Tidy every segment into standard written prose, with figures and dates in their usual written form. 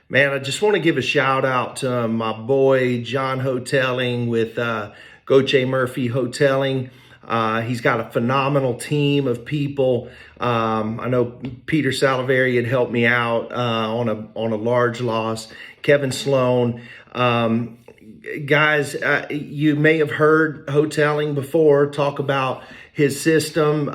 Man, I just want to give a shout out to my boy John Hoteling with Goche Murphy Hoteling. He's got a phenomenal team of people. I know Peter Salavari had helped me out on a large loss. Kevin Sloan. Guys, you may have heard Hoteling before talk about his system.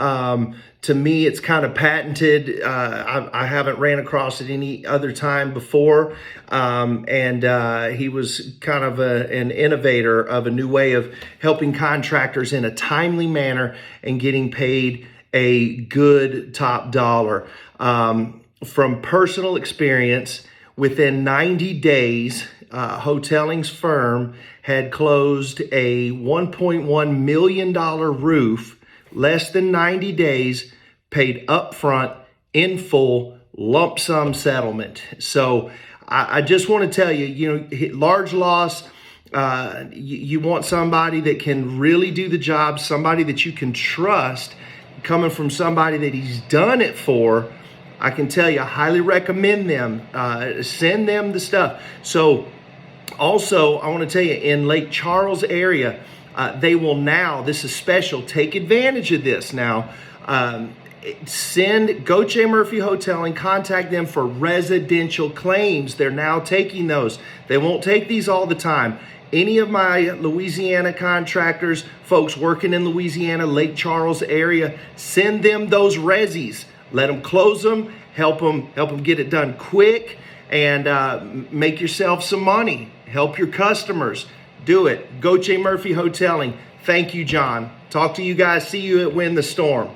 To me, it's kind of patented. I haven't ran across it any other time before. He was kind of an innovator of a new way of helping contractors in a timely manner and getting paid a good top dollar. From personal experience, within 90 days, Hoteling's firm had closed a $1.1 million roof, less than 90 days, paid upfront, in full, lump sum settlement. So I just want to tell you, large loss, you want somebody that can really do the job, somebody that you can trust, coming from somebody that he's done it for. I can tell you, I highly recommend them. Send them the stuff. So also, I want to tell you, in Lake Charles area, they will now, this is special, take advantage of this now. Send Goche Murphy Hotel and contact them for residential claims. They're now taking those. They won't take these all the time. Any of my Louisiana contractors, folks working in Louisiana, Lake Charles area, send them those resis. Let them close them, help them get it done quick, and make yourself some money. Help your customers. Do it. Goche Murphy Hoteling. Thank you, John. Talk to you guys. See you at Win the Storm.